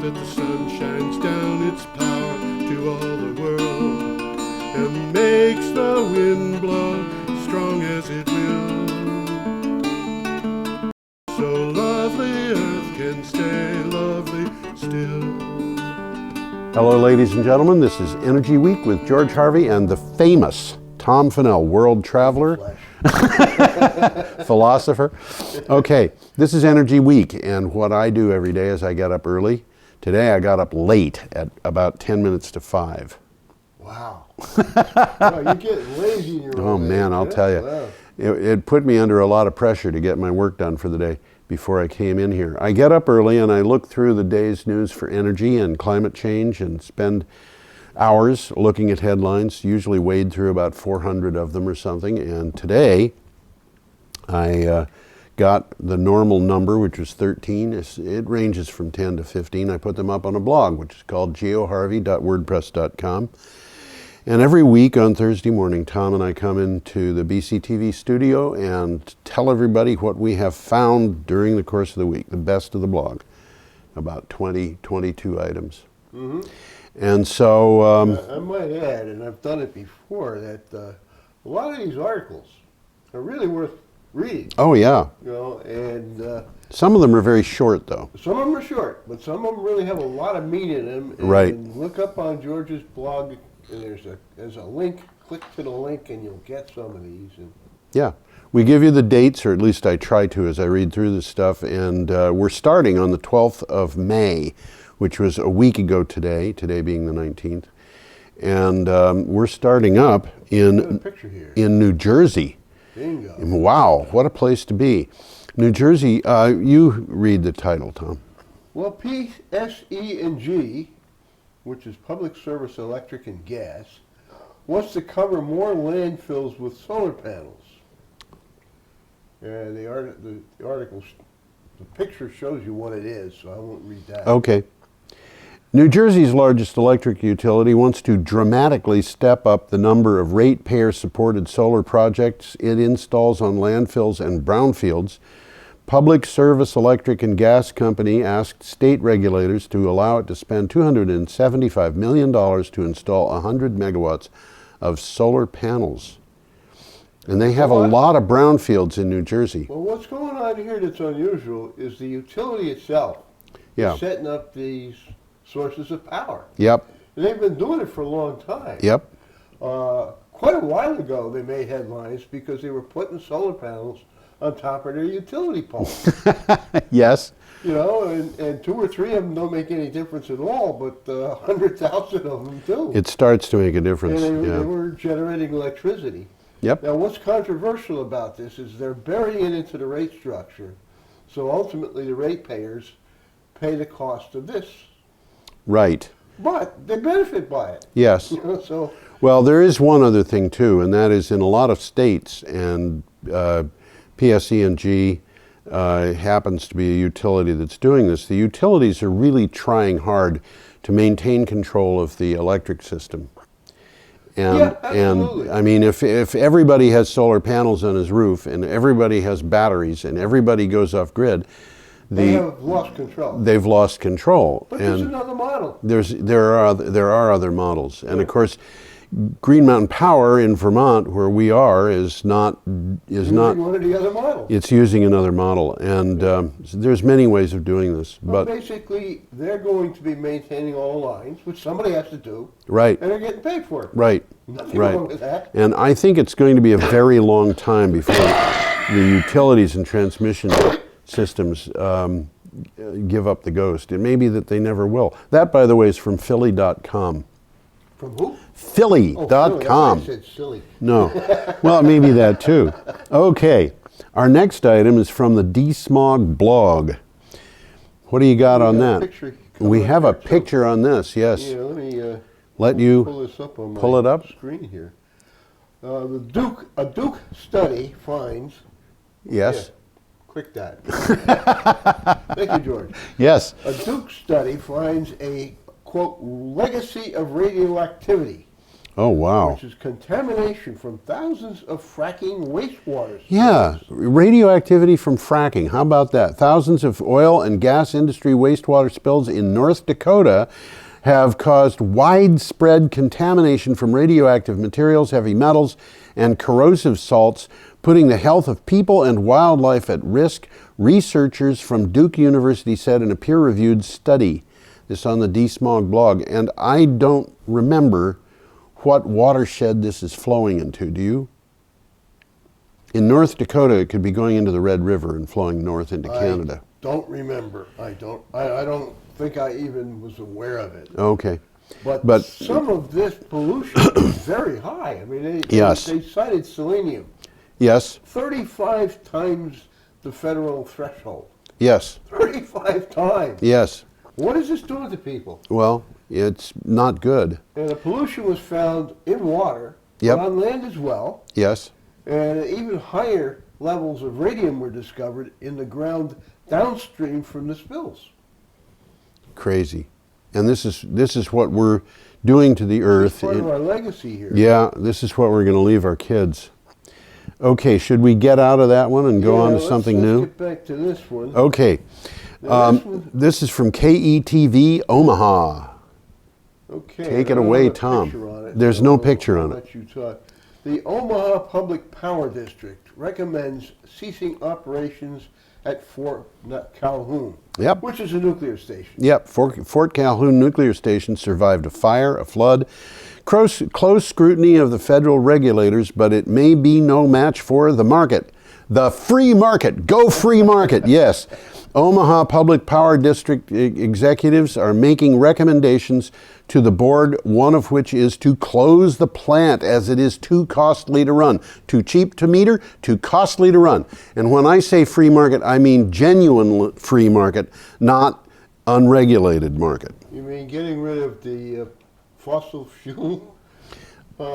that the sun shines down its power to all the world and makes the wind blow strong as it will. So lovely earth can stay lovely still. Hello, ladies and gentlemen. This is Energy Week with George Harvey and the famous Tom Fennell, world traveler, philosopher. Okay, this is Energy Week, and what I do every day is I get up early. Today I got up late at about 10 minutes to 5. Wow. Wow, you get lazy in your Oh man, I'll tell you. Wow. It put me under a lot of pressure to get my work done for the day before I came in here. I get up early and I look through the day's news for energy and climate change and spend hours looking at headlines, usually wade through about 400 of them or something. And today I got the normal number, which was 13. It ranges from 10 to 15. I put them up on a blog, which is called geoharvey.wordpress.com. And every week on Thursday morning, Tom and I come into the BCTV studio and tell everybody what we have found during the course of the week, the best of the blog, about 20, 22 items. Mm-hmm. And so... I might add, and I've done it before, that a lot of these articles are really worth reading. Oh, yeah. You know, and... some of them are very short, though. Some of them are short, but some of them really have a lot of meat in them. And right. Look up on George's blog, and there's a link. Click to the link, and you'll get some of these. And yeah. We give you the dates, or at least I try to as I read through this stuff, and we're starting on the 12th of May, which was a week ago today being the 19th. And we're starting up in New Jersey. Bingo. Wow, what a place to be. New Jersey, you read the title, Tom. Well, PSE&G, which is Public Service Electric and Gas, wants to cover more landfills with solar panels. And the article, the picture shows you what it is, so I won't read that. Okay. New Jersey's largest electric utility wants to dramatically step up the number of ratepayer-supported solar projects it installs on landfills and brownfields. Public Service Electric and Gas Company asked state regulators to allow it to spend $275 million to install 100 megawatts of solar panels. And they have a lot of brownfields in New Jersey. Well, what's going on here that's unusual is the utility itself is setting up these sources of power. Yep. And they've been doing it for a long time. Yep. Quite a while ago, they made headlines because they were putting solar panels on top of their utility poles. Yes. You know, and 2 or 3 of them don't make any difference at all, but 100,000 of them do. It starts to make a difference. And they were generating electricity. Yep. Now, what's controversial about this is they're burying it into the rate structure, so ultimately the ratepayers pay the cost of this. Right. But they benefit by it. Yes. You know, so. Well, there is one other thing too, and that is in a lot of states, and PSE&G happens to be a utility that's doing this. The utilities are really trying hard to maintain control of the electric system. And, yeah, absolutely. And I mean, if everybody has solar panels on his roof and everybody has batteries and everybody goes off grid, they have lost control. They've lost control. But there's another model. There are other models, and of course, Green Mountain Power in Vermont, where we are, is not one of the other models. It's using another model, and there's many ways of doing this. Well, but basically, they're going to be maintaining all the lines, which somebody has to do. Right. And they're getting paid for it. Right. Nothing right. wrong with that. And I think it's going to be a very long time before the utilities and transmission systems give up the ghost. It may be that they never will. That, by the way, is from Philly.com. From who? Philly.com. I said silly. No. Well, maybe that too. Okay. Our next item is from the DeSmog blog. What do you got on that? We have a picture on this, yes. Yeah, let you pull this up on pull it up. Screen here. A Duke study finds. Yes. Yeah, click that. Thank you, George. Yes. A Duke study finds a, quote, legacy of radioactivity Oh, wow. which is contamination from thousands of fracking wastewater. Yeah, radioactivity from fracking. How about that? Thousands of oil and gas industry wastewater spills in North Dakota have caused widespread contamination from radioactive materials, heavy metals, and corrosive salts, putting the health of people and wildlife at risk, researchers from Duke University said in a peer-reviewed study. This on the DSMOG blog. And I don't remember what watershed this is flowing into. Do you? In North Dakota, it could be going into the Red River and flowing north into Canada. Don't remember. I don't think I even was aware of it. Okay. But some of this pollution is very high. I mean, Yes. they cited selenium. Yes. 35 times the federal threshold. Yes. 35 times. Yes. What is this doing to people? Well, it's not good. And the pollution was found in water, Yep. but on land as well. Yes. And even higher levels of radium were discovered in the ground downstream from the spills. Crazy. And this is what we're doing to the earth. It's part of our legacy here. Yeah, this is what we're going to leave our kids. Okay, should we get out of that one and go on to something new? Let's get back to this one. Okay. This is from KETV Omaha. Okay. Take it away, Tom. There's no picture on it. Let you talk. The Omaha Public Power District recommends ceasing operations at Fort Calhoun, Yep. which is a nuclear station. Yep, Fort Calhoun Nuclear Station survived a fire, a flood, close scrutiny of the federal regulators, but it may be no match for the market. The free market. Go free market, yes. Omaha Public Power District executives are making recommendations to the board, one of which is to close the plant as it is too costly to run. Too cheap to meter, too costly to run. And when I say free market, I mean genuine free market, not unregulated market. You mean getting rid of the fossil fuel?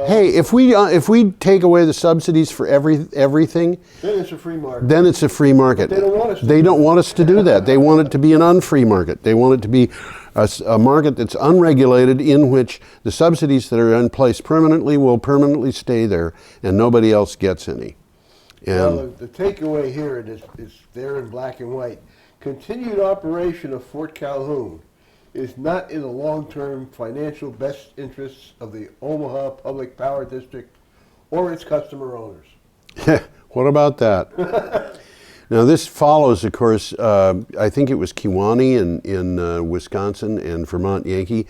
Hey, if we take away the subsidies for everything, Then it's a free market. then it's a free market. But they don't want us to They do don't want us to do that. They want it to be an unfree market. They want it to be a market that's unregulated, in which the subsidies that are in place permanently will permanently stay there, and nobody else gets any. And Well, the takeaway here is there in black and white. Continued operation of Fort Calhoun is not in the long-term financial best interests of the Omaha Public Power District or its customer owners. what about that? Now this follows, of course, I think it was Kewaunee in Wisconsin and Vermont Yankee,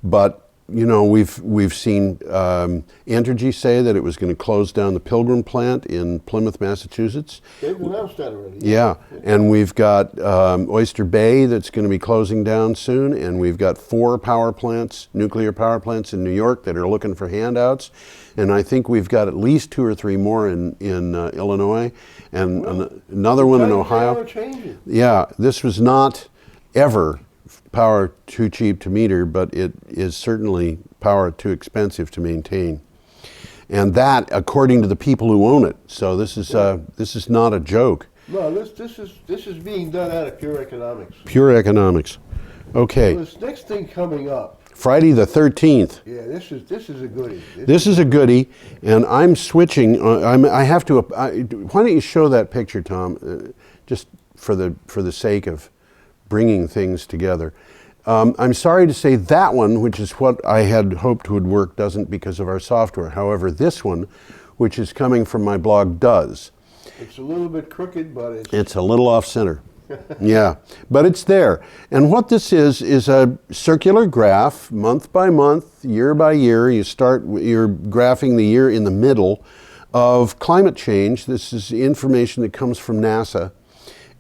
but you know, we've seen Entergy say that it was going to close down the Pilgrim plant in Plymouth, Massachusetts. They've announced that already. Yeah, and we've got Oyster Bay that's going to be closing down soon, and we've got 4 power plants, nuclear power plants in New York that are looking for handouts, and I think we've got at least 2 or 3 more in Illinois, and another one in Ohio. Yeah, this was not ever power too cheap to meter, but it is certainly power too expensive to maintain. And that, according to the people who own it. So this is not a joke. No, this is being done out of pure economics. Pure economics. Okay. Well, this next thing coming up. Friday the 13th. Yeah, this is a goodie. This is a goodie, and I'm switching. I have to. Why don't you show that picture, Tom? Just for the sake of bringing things together. I'm sorry to say that one, which is what I had hoped would work, doesn't because of our software. However, this one, which is coming from my blog, does. It's a little bit crooked, but it's a little off center. Yeah, but it's there. And what this is a circular graph, month by month, year by year. You're graphing the year in the middle of climate change. This is information that comes from NASA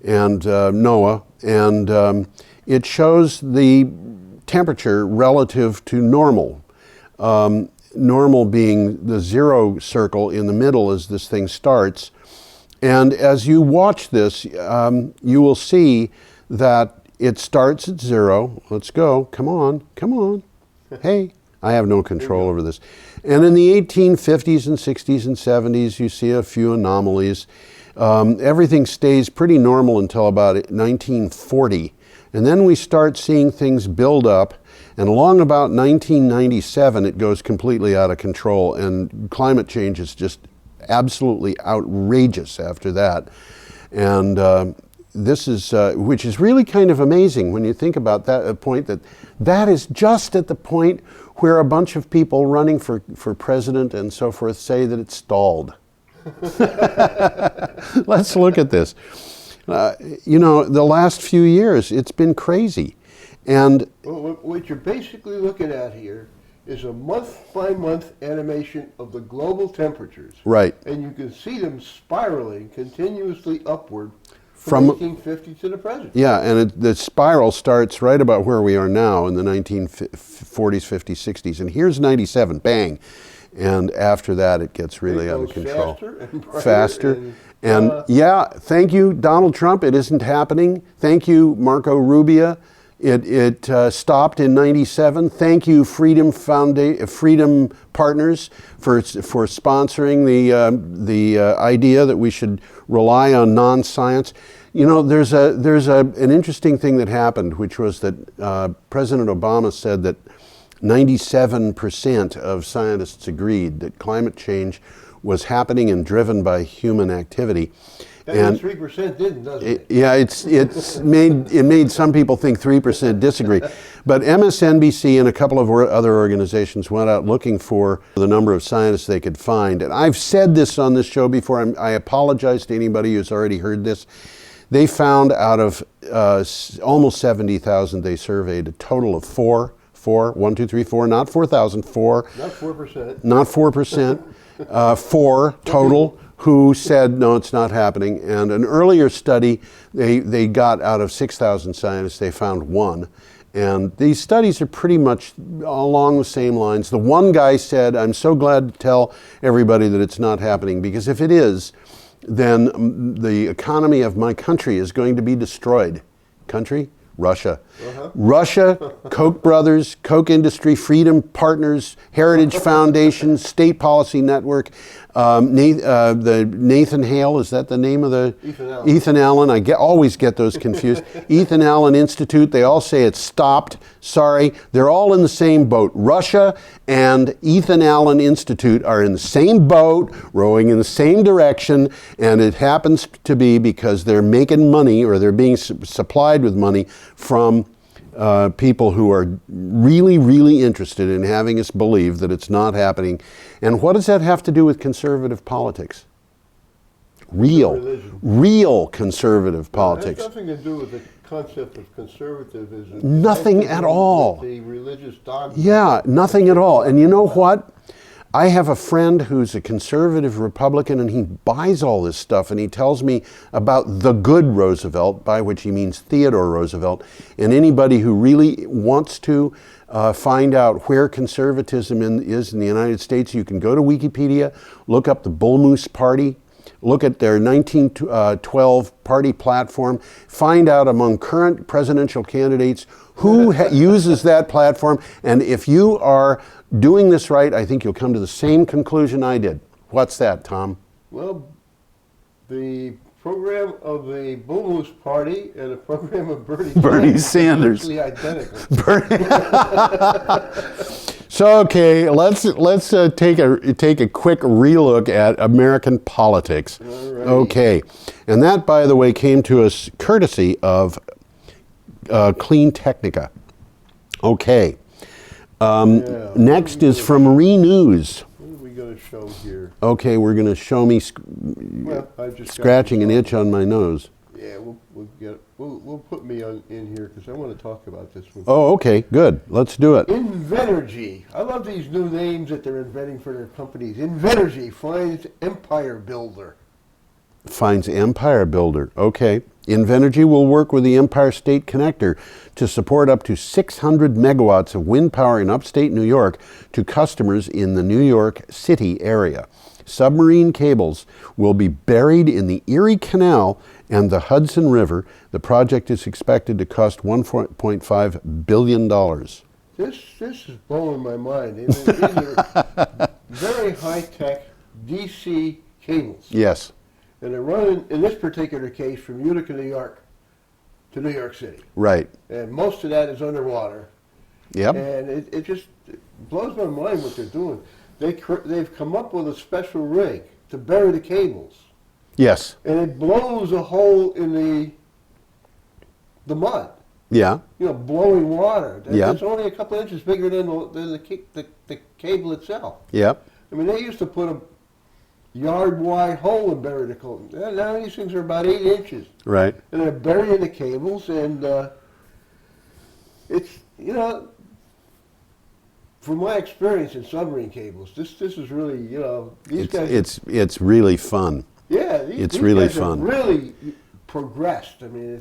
and NOAA, and it shows the temperature relative to normal. Normal being the 0 circle in the middle as this thing starts. And as you watch this, you will see that it starts at 0. Let's go. Come on. Come on. Hey, I have no control over this. And in the 1850s and 60s and 70s, you see a few anomalies. Everything stays pretty normal until about 1940. And then we start seeing things build up, and along about 1997, it goes completely out of control, and climate change is just absolutely outrageous after that. And this is, which is really kind of amazing when you think about that, a point that is just at the point where a bunch of people running for president and so forth say that it's stalled. Let's look at this. You know, the last few years, it's been crazy. And well, what you're basically looking at here is a month-by-month animation of the global temperatures. right. And you can see them spiraling continuously upward from 1850 to the present. Yeah, and the spiral starts right about where we are now in the 1940s, 50s, 60s. And here's 97, bang. And after that, it gets really out of control. Faster and brighter. Faster. And yeah, thank you, Donald Trump. It isn't happening. Thank you, Marco Rubio. It stopped in 97. Thank you, Freedom Partners, for sponsoring the idea that we should rely on non-science. You know, there's an interesting thing that happened, which was that President Obama said that 97% of scientists agreed that climate change was happening and driven by human activity. And 3% didn't, doesn't it? Yeah, it made some people think 3% disagree. But MSNBC and a couple of other organizations went out looking for the number of scientists they could find. And I've said this on this show before. I apologize to anybody who's already heard this. They found out of almost 70,000 they surveyed, a total of four, not 4,000, four. Not 4%. Not 4%, four total. Who said, no, it's not happening. And an earlier study, they got out of 6,000 scientists, they found one. And these studies are pretty much along the same lines. The one guy said, I'm so glad to tell everybody that it's not happening, because if it is, then the economy of my country is going to be destroyed. Country? Russia. Russia, Koch brothers, Koch industry, Freedom Partners, Heritage Foundation, State Policy Network, the Nathan Hale, is that the name of the? Ethan Allen. I always get those confused. Ethan Allen Institute, they all say it's stopped. Sorry, they're all in the same boat. Russia and Ethan Allen Institute are in the same boat, rowing in the same direction, and it happens to be because they're making money, or they're being supplied with money from people who are really, really interested in having us believe that it's not happening. And what does that have to do with conservative politics? Real conservative politics. It has nothing to do with the concept of conservatism. Nothing at all. The religious dogma. Yeah, nothing at all. And you know what? I have a friend who's a conservative Republican, and he buys all this stuff, and he tells me about the good Roosevelt, by which he means Theodore Roosevelt. And anybody who really wants to find out where conservatism is in the United States, you can go to Wikipedia, look up the Bull Moose Party, look at their 1912 party platform, find out among current presidential candidates who uses that platform, and if you are doing this right, I think you'll come to the same conclusion I did. What's that, Tom? Well, the program of the Bull Moose Party and the program of Bernie Sanders are identical. So, okay, let's take a quick relook at American politics. Alrighty. Okay, and that, by the way, came to us courtesy of Clean Technica. Okay. Next is from Renews. What are we going to show here? Okay, we're going to show me scratching an itch on my nose. Yeah, we'll put me in here because I want to talk about this one. Oh, okay, good. Let's do it. Invenergy. I love these new names that they're inventing for their companies. Invenergy finds empire builder. Finds empire builder. Okay. Invenergy will work with the Empire State Connector to support up to 600 megawatts of wind power in upstate New York to customers in the New York City area. Submarine cables will be buried in the Erie Canal and the Hudson River. The project is expected to cost $1.5 billion. This is blowing my mind. These are very high-tech DC cables. Yes. And they're running, in this particular case, from Utica, New York, to New York City. Right. And most of that is underwater. Yep. And it just blows my mind what they're doing. They've come up with a special rig to bury the cables. Yes. And it blows a hole in the mud. Yeah. You know, blowing water. Yeah. It's only a couple inches bigger than the cable itself. Yep. I mean, they used to put a yard-wide hole and bury the cable. Now these things are about 8 inches. Right. And they're burying the cables, and it's, you know, from my experience in submarine cables, this is really, you know, these guys. It's really fun. Yeah, it's these really guys fun. Have really progressed. I mean,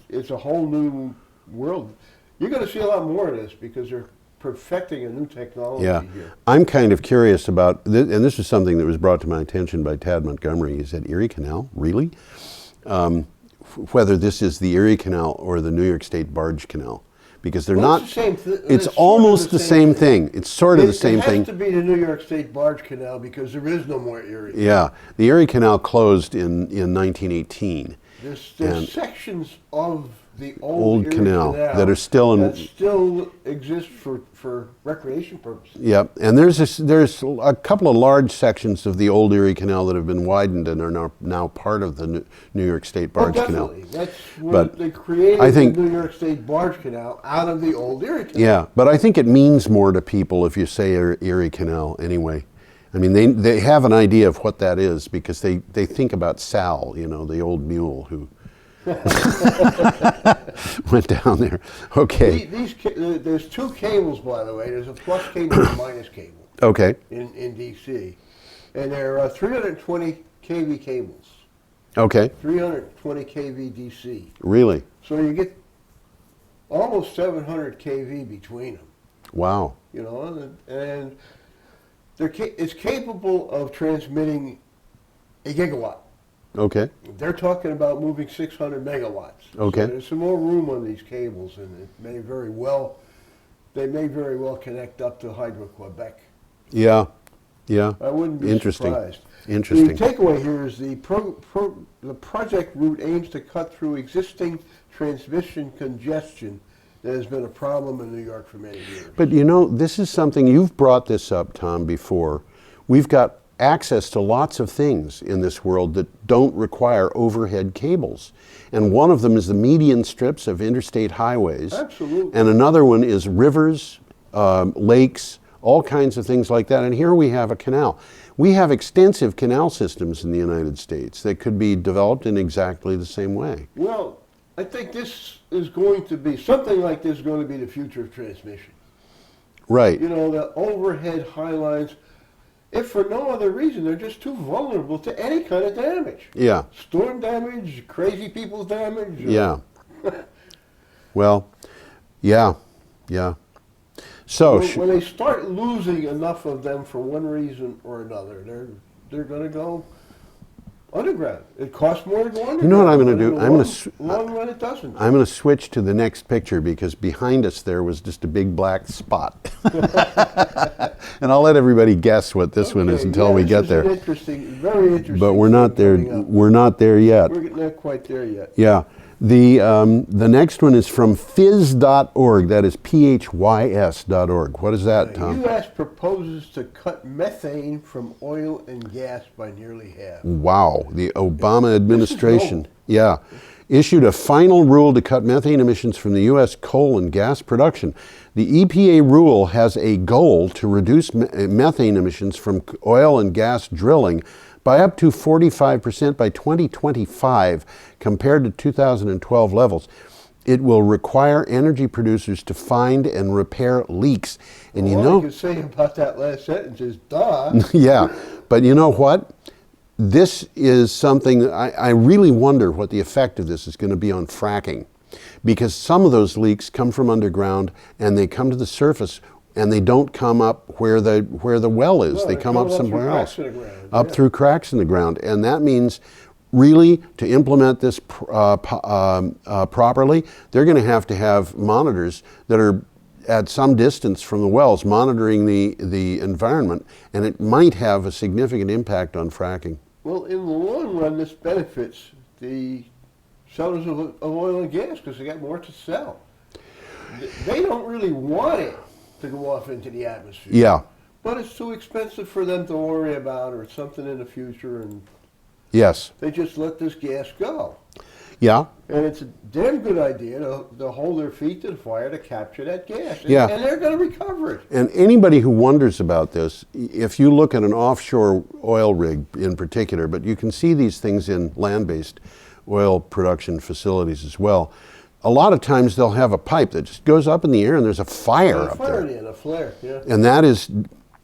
it's a whole new world. You're going to see a lot more of this because they're perfecting a new technology here. I'm kind of curious about, and this is something that was brought to my attention by Tad Montgomery. He said, Erie Canal, really? Whether this is the Erie Canal or the New York State Barge Canal. Because they're not, it's the same it's almost the same thing. It's sort of the same thing. It has to be the New York State Barge Canal because there is no more Erie. Yeah, the Erie Canal closed in 1918. There's sections of the old Erie canal that are still in, that still exist for recreation purposes. Yep, and there's a couple of large sections of the old Erie Canal that have been widened and are now part of the New York State Barge Canal. That's what they created, the New York State Barge Canal out of the old Erie Canal. Yeah, but I think it means more to people if you say Erie Canal anyway. I mean, they have an idea of what that is because they think about Sal, you know, the old mule who went down there. Okay. There's 2 cables, by the way. There's a plus cable and a minus cable. Okay. In D.C. And they're 320 kV cables. Okay. 320 kV DC. Really? So you get almost 700 kV between them. Wow. You know, and it's capable of transmitting a gigawatt. Okay. They're talking about moving 600 megawatts. Okay. So there's some more room on these cables, and they may very well connect up to Hydro-Quebec. Yeah. Yeah. I wouldn't be surprised. Interesting. The takeaway here is the project route aims to cut through existing transmission congestion that has been a problem in New York for many years. But you know, this is something, you've brought this up, Tom, before. We've got access to lots of things in this world that don't require overhead cables. And one of them is the median strips of interstate highways. Absolutely. And another one is rivers, lakes, all kinds of things like that. And here we have a canal. We have extensive canal systems in the United States that could be developed in exactly the same way. Well, I think this is going to be, something like this is going to be the future of transmission. Right. You know, the overhead high lines, if for no other reason, they're just too vulnerable to any kind of damage. Yeah. Storm damage, crazy people's damage. Yeah. Well, yeah. So when they start losing enough of them for one reason or another, they're going to go underground. It costs more to go underground. You know what I'm going to do? Long run, it doesn't. I'm going to switch to the next picture because behind us there was just a big black spot. And I'll let everybody guess what this one is until we get there. Very interesting. But we're not there. We're not there yet. We're not quite there yet. Yeah. The next one is from phys.org. That is phys.org. What is that, Tom? The U.S. proposes to cut methane from oil and gas by nearly half. Wow. The Obama administration, issued a final rule to cut methane emissions from the U.S. coal and gas production. The EPA rule has a goal to reduce methane emissions from oil and gas drilling by up to 45% by 2025 compared to 2012 levels. It will require energy producers to find and repair leaks. And all I can say about that last sentence is, duh. Yeah, but you know what? This is something that I really wonder what the effect of this is going to be on fracking. Because some of those leaks come from underground and they come to the surface and they don't come up where the well is. No, they come up somewhere else. Up yeah. through cracks in the ground. And that means really to implement this properly, they're going to have monitors that are at some distance from the wells, monitoring the environment, and it might have a significant impact on fracking. Well, in the long run, this benefits the sellers of oil and gas because they got more to sell. They don't really want it to go off into the atmosphere. Yeah. But it's too expensive for them to worry about, or something in the future, and Yes. they just let this gas go. Yeah. And it's a damn good idea to hold their feet to the fire to capture that gas. And, Yeah. and they're going to recover it. And anybody who wonders about this, if you look at an offshore oil rig in particular, but you can see these things in land-based oil production facilities as well, a lot of times they'll have a pipe that just goes up in the air and there's a fire up there. A flare, yeah. And that is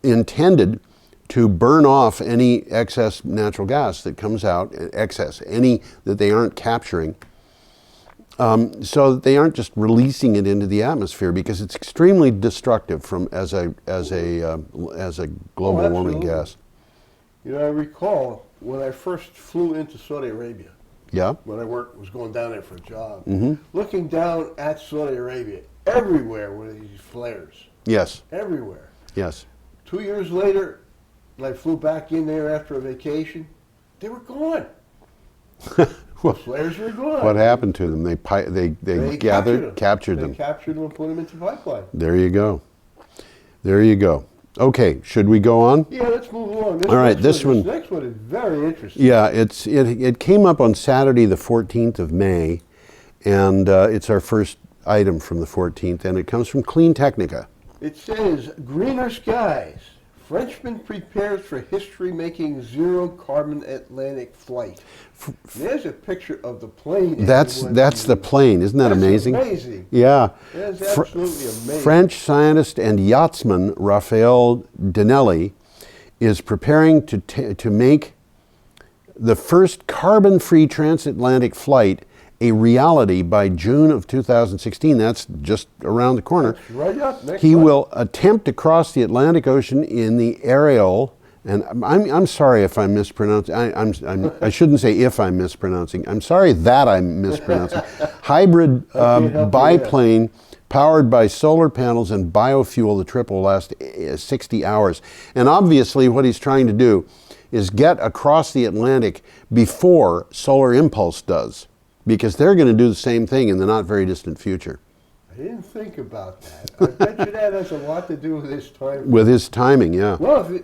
intended to burn off any excess natural gas that comes out, any that they aren't capturing, so that they aren't just releasing it into the atmosphere, because it's extremely destructive as a global warming gas. You know, I recall when I first flew into Saudi Arabia, Yeah. when I was going down there for a job, Mm-hmm. looking down at Saudi Arabia, everywhere were these flares. Yes. Everywhere. Yes. 2 years later, when I flew back in there after a vacation, they were gone. The flares were gone. What happened to them? They captured them. They captured them and put them into pipeline. There you go. There you go. Okay, should we go on? Yeah, let's move along. All right, this one. This next one is very interesting. Yeah, it came up on Saturday, the 14th of May, and it's our first item from the 14th, and it comes from Clean Technica. It says, greener skies. Frenchman prepares for history-making zero-carbon Atlantic flight. There's a picture of the plane. That's the plane. Isn't that amazing? Amazing. Yeah. That's absolutely amazing. French scientist and yachtsman Raphael Danelli is preparing to make the first carbon-free transatlantic flight a reality by June of 2016. That's just around the corner. That's right up next He month. will attempt to cross the Atlantic Ocean in the Ariel, and I'm sorry if I'm mispronouncing. I shouldn't say if I'm mispronouncing. I'm sorry that I'm mispronouncing. Hybrid biplane powered by solar panels and biofuel. The trip will last 60 hours. And obviously what he's trying to do is get across the Atlantic before Solar Impulse does, because they're going to do the same thing in the not very distant future. I didn't think about that. I bet you that has a lot to do with his timing. With his timing, yeah. Well,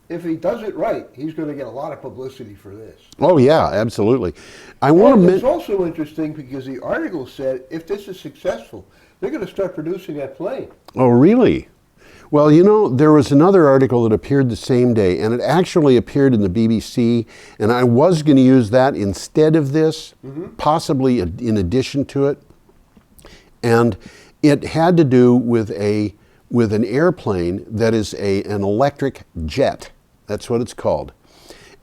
if he does it right, he's going to get a lot of publicity for this. Oh yeah, absolutely. I want to It's also interesting because the article said if this is successful, they're going to start producing that plane. Oh really? Well, you know, there was another article that appeared the same day, and it actually appeared in the BBC, and I was going to use that instead of this, possibly in addition to it. And it had to do with an airplane that is an electric jet. That's what it's called.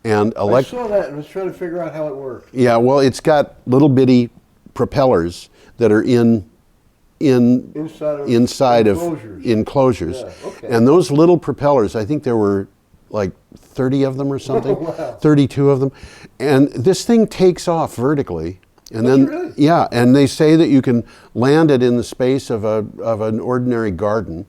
And I saw that and was trying to figure out how it worked. Yeah, well, it's got little bitty propellers that are inside of enclosures. Yeah, okay. And those little propellers, I think there were like 30 of them or something. Wow. 32 of them. And this thing takes off vertically. And Does then it really? yeah, and they say that you can land it in the space of an ordinary garden,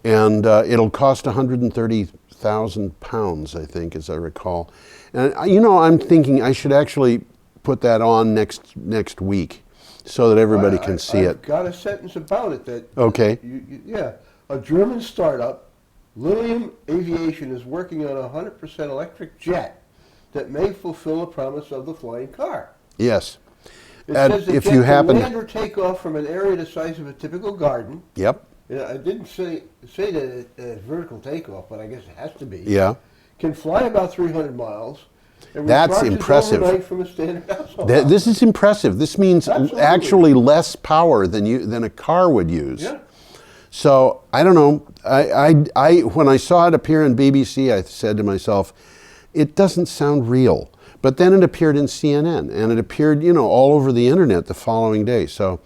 and it'll cost 130,000 pounds, I think, as I recall. And you know, I'm thinking I should actually put that on next week, so that everybody can see it. I've got a sentence about it that. Okay. Yeah, a German startup, Lilium Aviation, is working on a 100% electric jet that may fulfill the promise of the flying car. Yes. It says the if jet you can happen, land or take off from an area the size of a typical garden. Yep. Yeah, I didn't say that it's vertical takeoff, but I guess it has to be. Yeah. Can fly about 300 miles. And That's recharges impressive. overnight from a standard household. This is impressive. This means Absolutely. actually less power than a car would use. Yeah. So I don't know. I when I saw it appear in BBC, I said to myself, it doesn't sound real. But then it appeared in CNN, and it appeared, you know, all over the internet the following day. So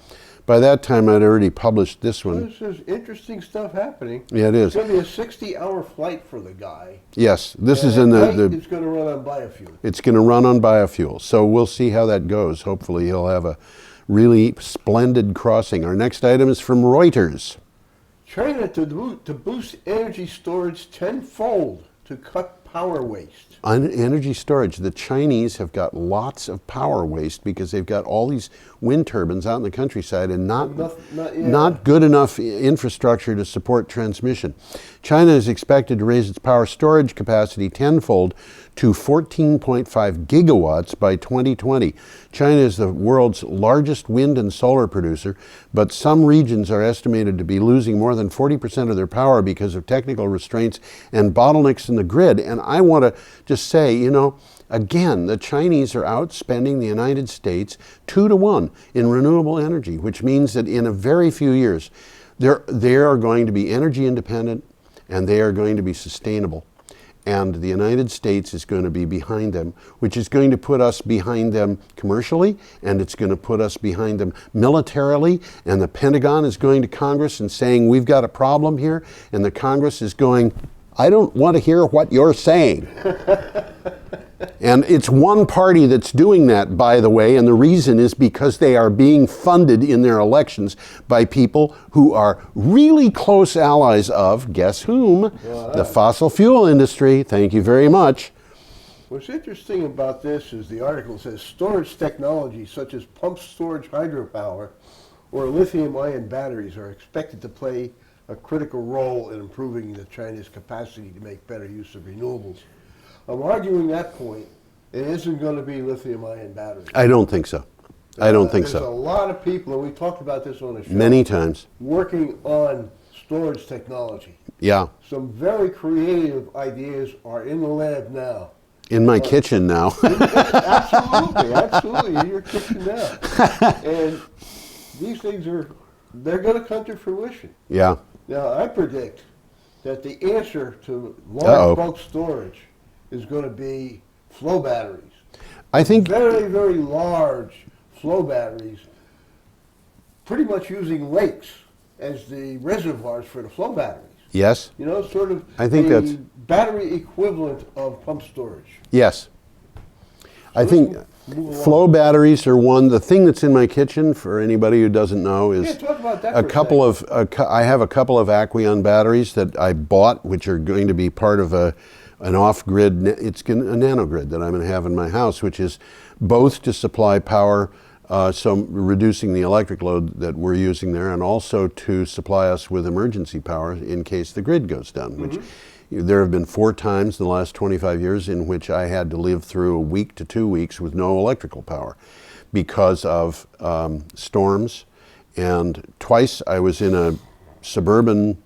by that time, I'd already published this one. There's interesting stuff happening. Yeah, it is. It's going to be a 60-hour flight for the guy. Yes, this is And in at night, the. It's going to run on biofuel. It's going to run on biofuel. So we'll see how that goes. Hopefully, he'll have a really splendid crossing. Our next item is from Reuters. China to boost energy storage tenfold to cut power waste. Energy storage. The Chinese have got lots of power waste because they've got all these wind turbines out in the countryside and not good enough infrastructure to support transmission. China is expected to raise its power storage capacity tenfold to 14.5 gigawatts by 2020. China is the world's largest wind and solar producer, but some regions are estimated to be losing more than 40% of their power because of technical restraints and bottlenecks in the grid. And I want to just say, you know, again, the Chinese are outspending the United States 2-to-1 in renewable energy, which means that in a very few years, they are going to be energy independent and they are going to be sustainable. And the United States is going to be behind them, which is going to put us behind them commercially, and it's going to put us behind them militarily, and the Pentagon is going to Congress and saying, we've got a problem here, and the Congress is going, I don't want to hear what you're saying. And it's one party that's doing that, by the way, and the reason is because they are being funded in their elections by people who are really close allies of, guess whom? The fossil fuel industry. Thank you very much. What's interesting about this is the article says storage technologies such as pumped storage hydropower or lithium-ion batteries are expected to play a critical role in improving the China's capacity to make better use of renewables. I'm arguing that point. It isn't going to be lithium-ion batteries. I don't think so. I don't think so. There's a lot of people, and we talked about this on the show. Many times. Working on storage technology. Yeah. Some very creative ideas are in the lab now. In my kitchen now. Absolutely, absolutely, in your kitchen now. And these things they're going to come to fruition. Yeah. Now, I predict that the answer to large bulk storage is going to be flow batteries. I think very, very large flow batteries, pretty much using lakes as the reservoirs for the flow batteries. yes. You know, sort of I think that's battery equivalent of pump storage. Yes. I So think flow batteries are one. The thing that's in my kitchen, for anybody who doesn't know, is talk about that a couple of. I have a couple of Aqueon batteries that I bought, which are going to be part of an off-grid. It's a nanogrid that I'm going to have in my house, which is both to supply power, so reducing the electric load that we're using there, and also to supply us with emergency power in case the grid goes down. Which there have been 4 times in the last 25 years in which I had to live through a week to 2 weeks with no electrical power because of storms. And twice I was in a suburban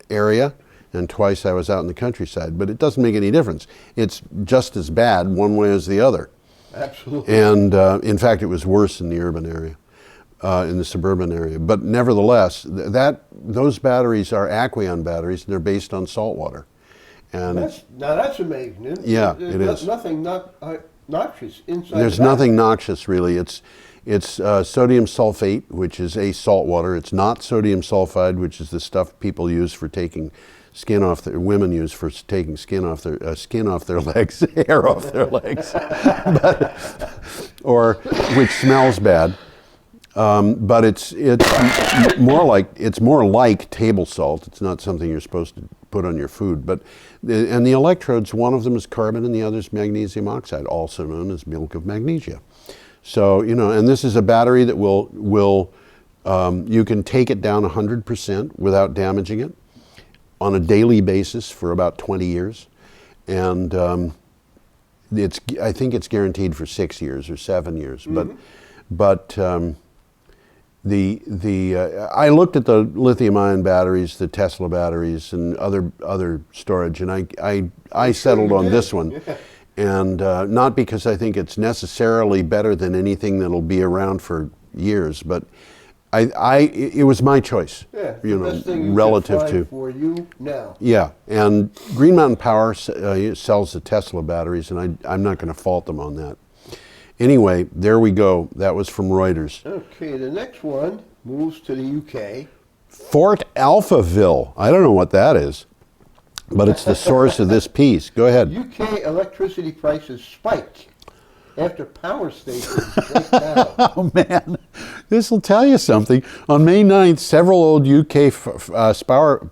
area and twice I was out in the countryside. But it doesn't make any difference. It's just as bad one way as the other. Absolutely. And in fact, it was worse in the urban area. In the suburban area. But nevertheless, those batteries are Aqueon batteries, and they're based on salt water. And that's amazing. Yeah, There's is. nothing noxious inside. There's nothing noxious, really. It's sodium sulfate, which is a salt water. It's not sodium sulfide, which is the stuff people use for taking skin off their women use for taking skin off their legs, hair off their legs, or which smells bad. But it's more like table salt. It's not something you're supposed to put on your food. But and the electrodes, one of them is carbon and the other is magnesium oxide, also known as milk of magnesia. So and this is a battery that will you can take it down 100% without damaging it on a daily basis for about 20 years, and I think it's guaranteed for 6 years or 7 years, but. I looked at the lithium-ion batteries, the Tesla batteries, and other storage, and I settled on this one, and not because I think it's necessarily better than anything that'll be around for years, but it was my choice. Yeah, best thing relative to for you now. Yeah, and Green Mountain Power sells the Tesla batteries, and I'm not going to fault them on that. Anyway, there we go. That was from Reuters. Okay, the next one moves to the UK. Fort Alphaville. I don't know what that is, but it's the source of this piece. Go ahead. UK electricity prices spike after power stations break down. Oh, man. This will tell you something. On May 9th, several old UK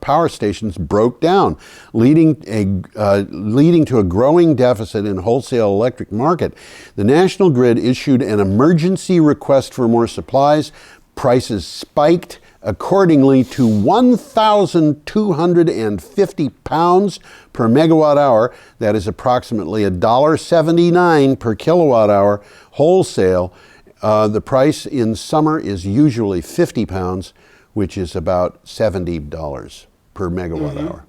power stations broke down, leading to a growing deficit in wholesale electric market. The National Grid issued an emergency request for more supplies. Prices spiked accordingly to £1,250 per megawatt hour. That is approximately $1.79 per kilowatt hour wholesale. The price in summer is usually £50, which is about $70 per megawatt hour.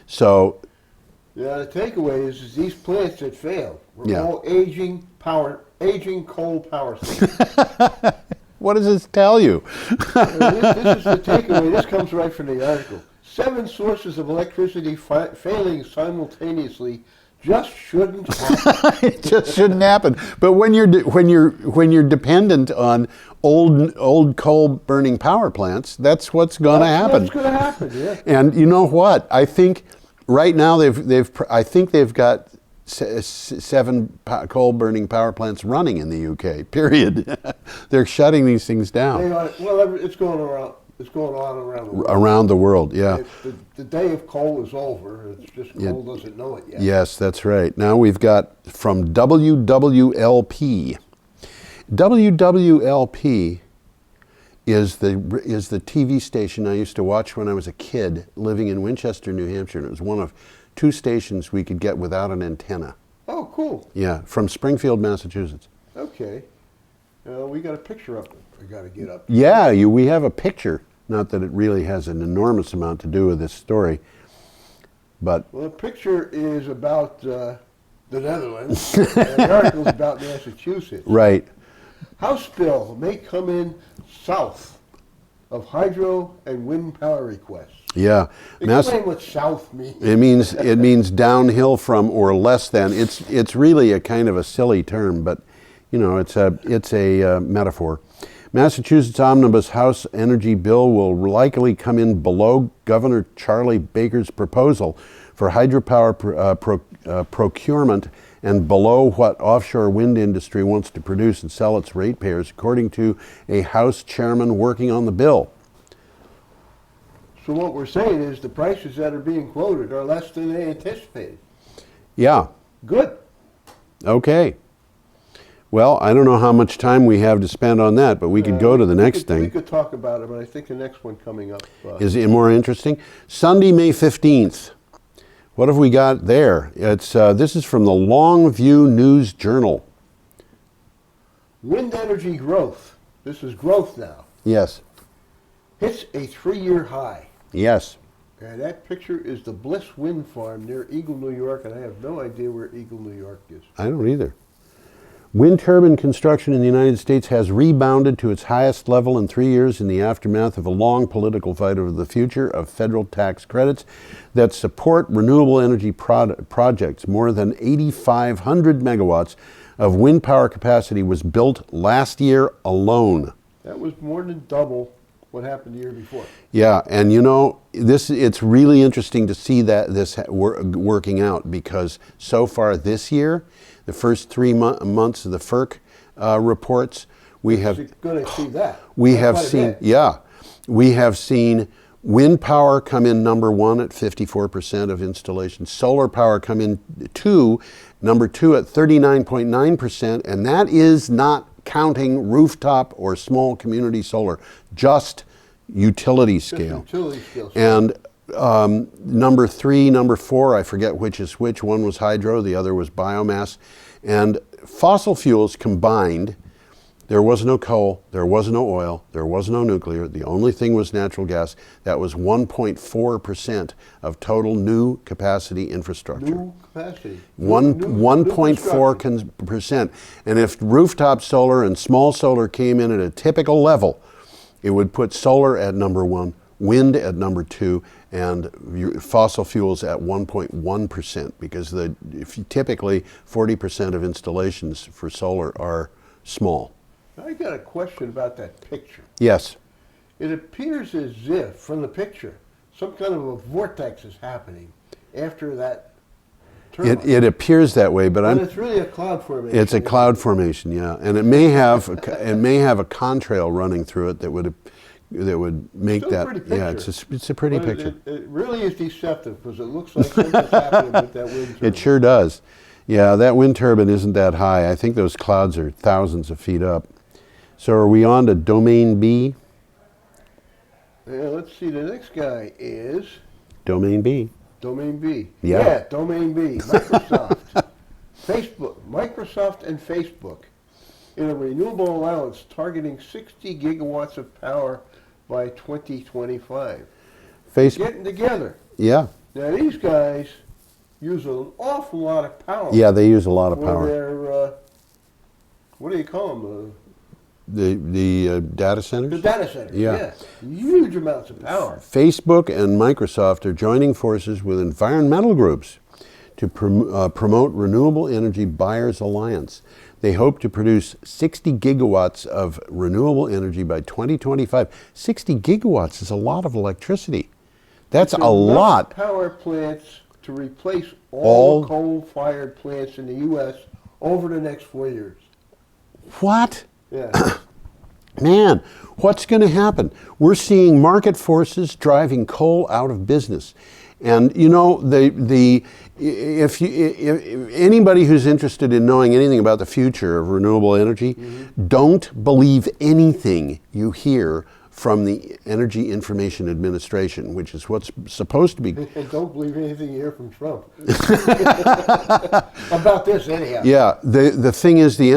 So, yeah, the takeaway is these plants that failed were Yeah. all aging coal power stations. what does this tell you? This is the takeaway. This comes right from the article. 7 sources of electricity failing simultaneously just shouldn't happen. It just shouldn't happen. But when you're dependent on old coal burning power plants, that's what's going to happen. That's going to happen. Yeah. And you know what? I think right now they've got 7 coal burning power plants running in the UK. Period. They're shutting these things down. Well, it's going around. It's going on around the world. Around the world, yeah. The day of coal is over. It's just coal doesn't know it yet. Yes, that's right. Now we've got from WWLP. WWLP is the TV station I used to watch when I was a kid living in Winchester, New Hampshire. And it was one of 2 stations we could get without an antenna. Oh, cool. Yeah, from Springfield, Massachusetts. Okay. We got a picture up. I got to get up. Yeah, we have a picture. Not that it really has an enormous amount to do with this story, but Well, the picture is about the Netherlands. And the article's about Massachusetts. right. House bill may come in south of hydro and wind power requests. Yeah, Explain what south means. it means downhill from or less than. It's really a kind of a silly term, but you know it's a metaphor. Massachusetts Omnibus House Energy Bill will likely come in below Governor Charlie Baker's proposal for hydropower procurement and below what offshore wind industry wants to produce and sell its ratepayers, according to a House chairman working on the bill. So what we're saying is the prices that are being quoted are less than they anticipated. Yeah. Good. Okay. Well, I don't know how much time we have to spend on that, but we could go to the next thing. We could talk about it, but I think the next one coming up Is it more interesting? Sunday, May 15th. What have we got there? This is from the Longview News Journal. Wind energy growth. This is growth now. Yes. Hits a 3-year high. Yes. And that picture is the Bliss Wind Farm near Eagle, New York, and I have no idea where Eagle, New York is. I don't either. Wind turbine construction in the United States has rebounded to its highest level in 3 years in the aftermath of a long political fight over the future of federal tax credits that support renewable energy projects. More than 8,500 megawatts of wind power capacity was built last year alone. That was more than double what happened the year before. Yeah, and you know, it's really interesting to see that this working out, because so far this year, the first 3 months of the FERC reports, we have going to see that. we have seen wind power come in number 1 at 54% of installations, solar power come in number 2 at 39.9%, and that is not counting rooftop or small community solar, just utility scale. Utility scale. And number 3, number 4, I forget which is which. One was hydro, the other was biomass. And fossil fuels combined, there was no coal, there was no oil, there was no nuclear. The only thing was natural gas. That was 1.4% of total new capacity infrastructure. New capacity. 1.4%. And if rooftop solar and small solar came in at a typical level, it would put solar at number 1, wind at number 2, and fossil fuels at 1.1%, because typically 40% of installations for solar are small. I got a question about that picture. Yes. It appears as if, from the picture, some kind of a vortex is happening after that turbine. It appears that way, but But it's really a cloud formation. it's a cloud formation, yeah, and it may have a contrail running through it that would make Still a that. pretty picture. Yeah, it's a pretty But picture. It really is deceptive because it looks like something's happening with that wind turbine. It sure does. Yeah, that wind turbine isn't that high. I think those clouds are thousands of feet up. So are we on to domain B? Yeah, let's see. The next guy is Domain B. Domain B. Yeah. Domain B. Microsoft. Microsoft and Facebook in a renewable allowance targeting 60 gigawatts of power by 2025. Getting together. Yeah. Now these guys use an awful lot of power. Yeah, they use a lot of for power. their, what do you call them? The data centers? The data centers. Yeah. Huge amounts of power. Facebook and Microsoft are joining forces with environmental groups to promote Renewable Energy Buyers Alliance. They hope to produce 60 gigawatts of renewable energy by 2025. 60 gigawatts is a lot of electricity. That's a lot. Power plants to replace all the coal-fired plants in the U.S. over the next 4 years. What? Yeah. Man, what's going to happen? We're seeing market forces driving coal out of business. And you know, if anybody who's interested in knowing anything about the future of renewable energy, don't believe anything you hear from the Energy Information Administration, which is what's supposed to be. And don't believe anything you hear from Trump. About this, anyhow. Yeah, the thing is, the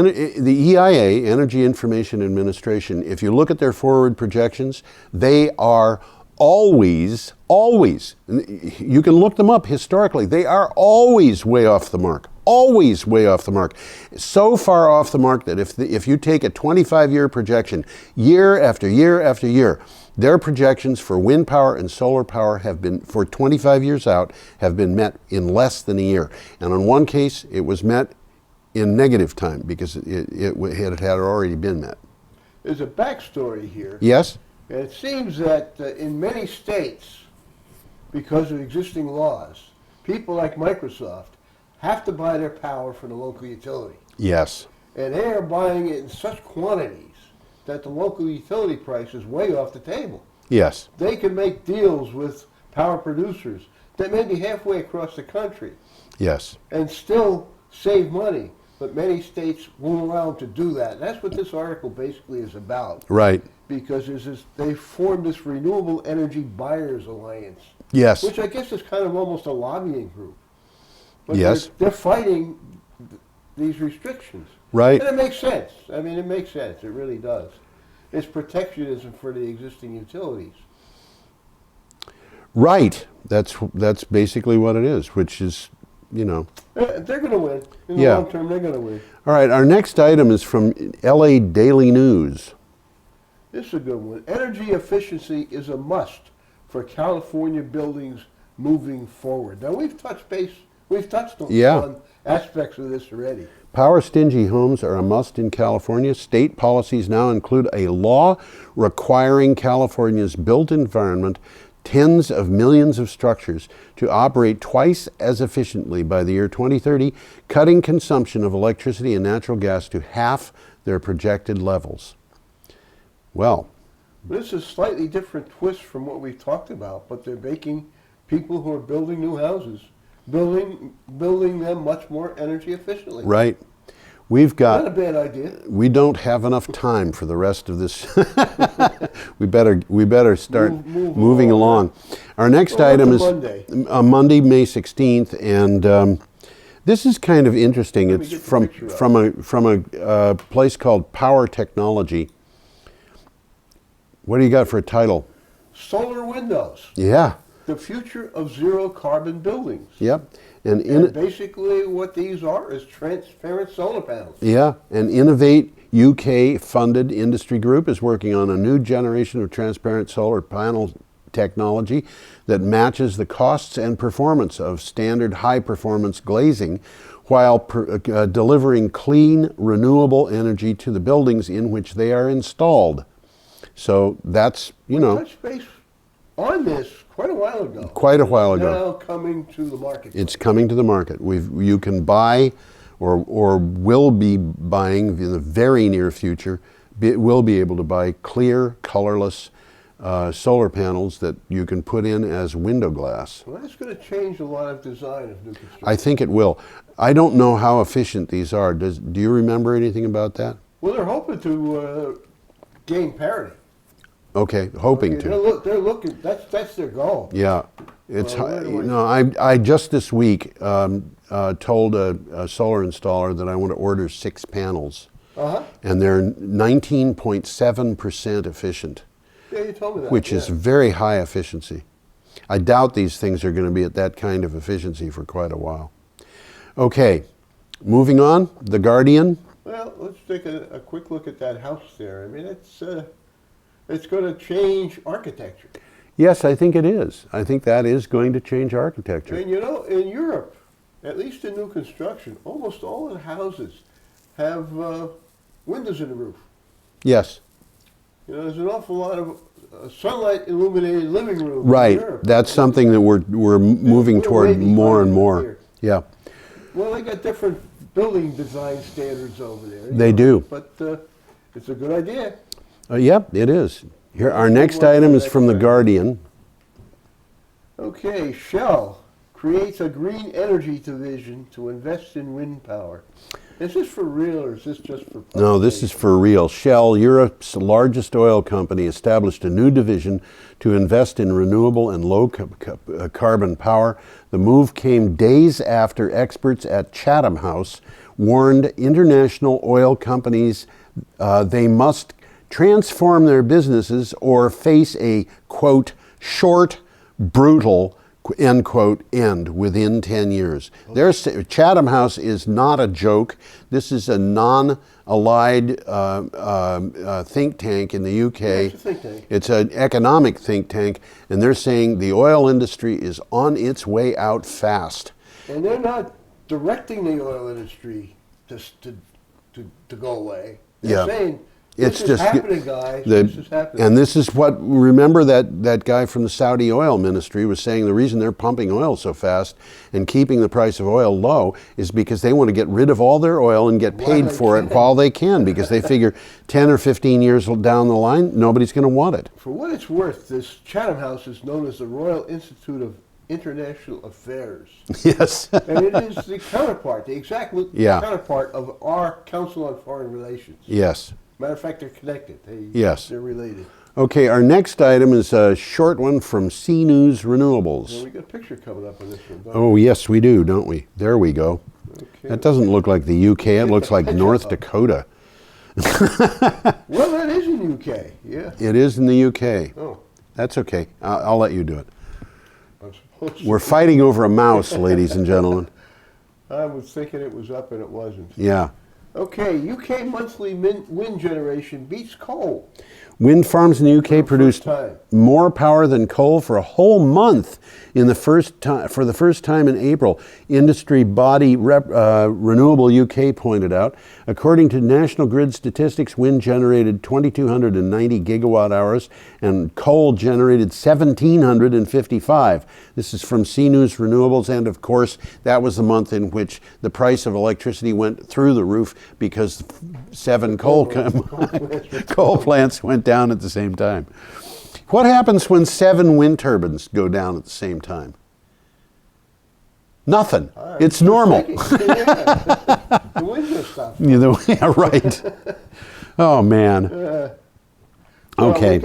EIA, Energy Information Administration, if you look at their forward projections, they are always, you can look them up historically, they are always way off the mark. Always way off the mark. So far off the mark that if you take a 25-year projection, year after year after year, their projections for wind power and solar power have been, for 25 years out, have been met in less than a year. And on one case, it was met in negative time because it had already been met. There's a backstory here. Yes? And it seems that in many states, because of existing laws, people like Microsoft have to buy their power from the local utility. Yes. And they are buying it in such quantities that the local utility price is way off the table. Yes. They can make deals with power producers that may be halfway across the country. Yes. And still save money. But many states won't allow them to do that. And that's what this article basically is about. Right. Because they formed this Renewable Energy Buyers Alliance. Yes. Which I guess is kind of almost a lobbying group. But yes. They're fighting these restrictions. Right. And it makes sense. I mean, it makes sense. It really does. It's protectionism for the existing utilities. Right. That's basically what it is, which is, you know. They're going to win. In the long term, they're going to win. All right. Our next item is from LA Daily News. This is a good one. Energy efficiency is a must for California buildings moving forward. Now, we've touched on aspects of this already. Power-stingy homes are a must in California. State policies now include a law requiring California's built environment, tens of millions of structures, to operate twice as efficiently by the year 2030, cutting consumption of electricity and natural gas to half their projected levels. Well, this is a slightly different twist from what we've talked about, but they're making people who are building new houses, building them much more energy efficiently. Right. We've got. Not a bad idea. We don't have enough time for the rest of this. we better start moving along. Our next item is Monday, May 16th, and this is kind of interesting. It's from a place called Power Technology. What do you got for a title? Solar windows. Yeah. The future of zero carbon buildings. Yep. And basically what these are is transparent solar panels. Yeah. An Innovate UK funded industry group is working on a new generation of transparent solar panel technology that matches the costs and performance of standard high performance glazing while delivering clean, renewable energy to the buildings in which they are installed. So that's, you know. Touch base on this quite a while ago. Quite a while ago. Now coming to the market. It's coming to the market. You can buy or will be buying in the very near future, will be able to buy clear, colorless solar panels that you can put in as window glass. Well, that's going to change a lot of design of new construction. I think it will. I don't know how efficient these are. Do you remember anything about that? Well, they're hoping to gain parity. Okay, hoping to. They're looking. That's their goal. Yeah, it's I just this week told a solar installer that I want to order 6 panels, and they're 19.7% efficient. Yeah, you told me that. Which is very high efficiency. I doubt these things are going to be at that kind of efficiency for quite a while. Okay, moving on. The Guardian. Well, let's take a quick look at that house there. I mean, it's going to change architecture. Yes, I think it is. I think that is going to change architecture. And you know, in Europe, at least in new construction, almost all the houses have windows in the roof. Yes. You know, there's an awful lot of sunlight illuminated living rooms. Right. In Europe. That's something that we're moving toward more and more. Here. Yeah. Well, they got different building design standards over there. They do. But it's a good idea. Yep, it is. Here, our next item is from the Guardian. Okay, Shell creates a green energy division to invest in wind power. Is this for real or is this just for publication? No, this is for real. Shell, Europe's largest oil company, established a new division to invest in renewable and low carbon power. The move came days after experts at Chatham House warned international oil companies they must transform their businesses or face a, quote, short, brutal, end quote, end within 10 years. Chatham House is not a joke. This is a non-allied think tank in the UK. Yeah, it's a think tank. It's an economic think tank, and they're saying the oil industry is on its way out fast. And they're not directing the oil industry to go away. They're saying, this is happening, guys. This is happening. And this is what, remember that guy from the Saudi oil ministry was saying the reason they're pumping oil so fast and keeping the price of oil low is because they want to get rid of all their oil and get paid for it while they can, because they figure 10 or 15 years down the line, nobody's going to want it. For what it's worth, this Chatham House is known as the Royal Institute of International Affairs. Yes. And it is the counterpart, the exact counterpart of our Council on Foreign Relations. Yes. Matter of fact, they're connected. They're related. Okay, our next item is a short one from C News Renewables. Well, we got a picture coming up on this one. Oh, yes, we do, don't we? There we go. Okay. That doesn't look like the UK. It looks like North Dakota. Well, that is in the UK, yeah. It is in the UK. Oh. That's okay. I'll let you do it. I'm supposed to. We're fighting over a mouse, ladies and gentlemen. I was thinking it was up and it wasn't. Yeah. Okay, UK monthly wind generation beats coal. Wind farms in the UK produced more power than coal for a whole month for the first time in April. Industry body Renewable UK pointed out. According to National Grid statistics, wind generated 2,290 gigawatt hours and coal generated 1,755. This is from C News Renewables, and of course, that was the month in which the price of electricity went through the roof because 7 coal plants went down at the same time. What happens when 7 wind turbines go down at the same time? Nothing. It's normal. The wind just stopped. Yeah, right. Oh, man. Okay.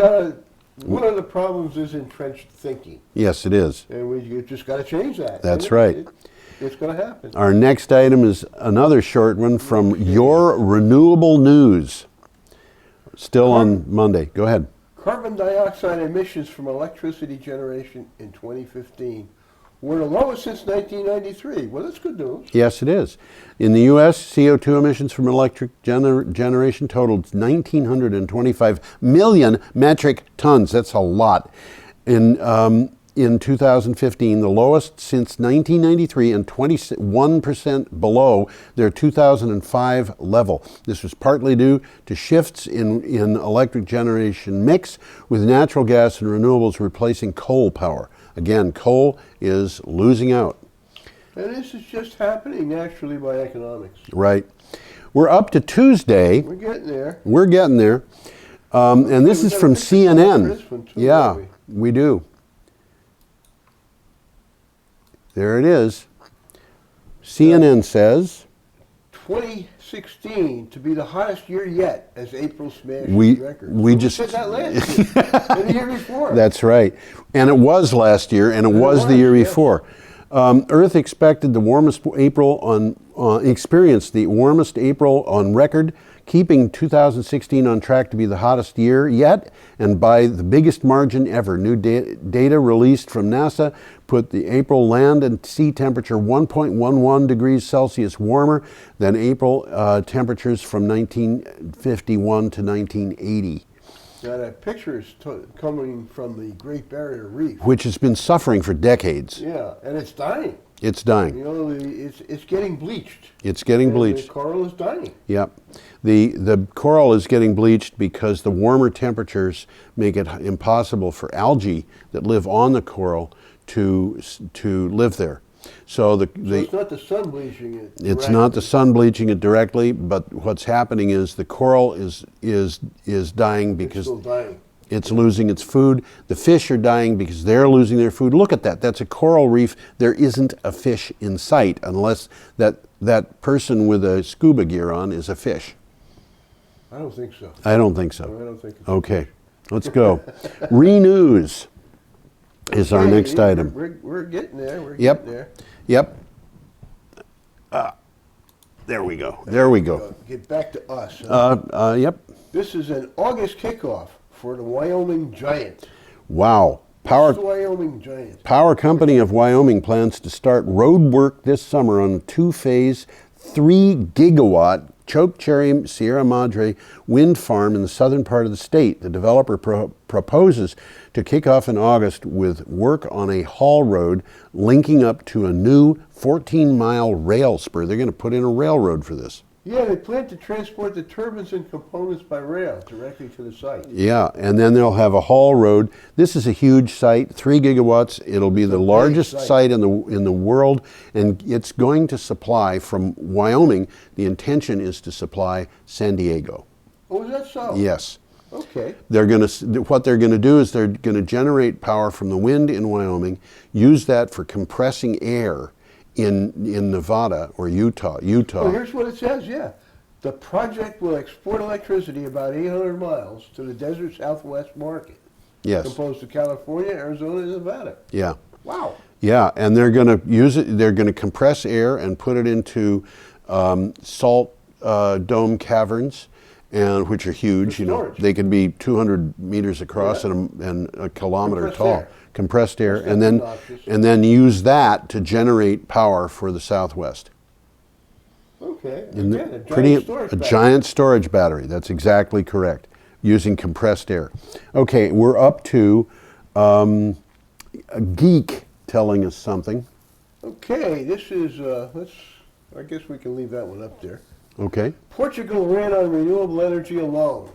One of the problems is entrenched thinking. Yes, it is. And we just got to change that. That's right. It's going to happen. Our next item is another short one from Your Renewable News. Still on Monday. Go ahead. Carbon dioxide emissions from electricity generation in 2015 were the lowest since 1993. Well, that's good news. Yes, it is. In the U.S., CO2 emissions from electric generation totaled 1,925 million metric tons. That's a lot. In in 2015, the lowest since 1993, and 21% below their 2005 level. This was partly due to shifts in electric generation mix, with natural gas and renewables replacing coal power. Again, coal is losing out. And this is just happening naturally by economics. Right. We're up to Tuesday. We're getting there. We're getting there. And this is from CNN. This one too, Yeah, we do. There it is. CNN says 2016 to be the hottest year yet, as April smashed we the record. we just said that last year and the year before. That's right, and it was last year, and it was the year before. Earth expected the warmest April experienced the warmest April on record, keeping 2016 on track to be the hottest year yet, and by the biggest margin ever. New data released from NASA put the April land and sea temperature 1.11 degrees Celsius warmer than April temperatures from 1951 to 1980. Now that picture is coming from the Great Barrier Reef, which has been suffering for decades. Yeah, and it's dying. It's dying. You know, it's getting bleached. It's getting bleached. The coral is dying. Yep. The coral is getting bleached because the warmer temperatures make it impossible for algae that live on the coral to live there. So it's not the sun bleaching it directly. It's not the sun bleaching it directly, but what's happening is the coral is dying because it's still dying. It's losing its food. The fish are dying because they're losing their food. Look at that. That's a coral reef. There isn't a fish in sight unless that person with a scuba gear on is a fish. I don't think so. I don't think so. No, I don't think so. Okay, let's go. Renews is our next item. We're getting there. We're Yep. getting there. Yep. There we go. There we go. Get back to us. Yep. This is an August kickoff for the Wyoming Giant. Wow. The Wyoming Giant. Power Company of Wyoming plans to start road work this summer on a two-phase, 3-gigawatt Chokecherry Sierra Madre wind farm in the southern part of the state. The developer proposes to kick off in August with work on a haul road linking up to a new 14-mile rail spur. They're going to put in a railroad for this. Yeah, they plan to transport the turbines and components by rail directly to the site. Yeah, and then they'll have a haul road. This is a huge site, 3 gigawatts. It'll be the largest site in the world, and it's going to supply from Wyoming. The intention is to supply San Diego. Oh, is that so? Yes. Okay. What they're going to do is they're going to generate power from the wind in Wyoming, use that for compressing air in Nevada or Utah. Well, here's what it says, yeah. The project will export electricity about 800 miles to the desert Southwest market. Yes. Opposed to California, Arizona, and Nevada. Yeah. Wow. Yeah, and they're going to use it, they're going to compress air and put it into salt dome caverns, and which are huge. You know, they could be 200 meters across and a kilometer tall. Compressed air, and then use that to generate power for the Southwest. Okay, A giant storage battery. That's exactly correct. Using compressed air. Okay, we're up to a geek telling us something. Okay, this is I guess we can leave that one up there. Okay. Portugal ran on renewable energy alone.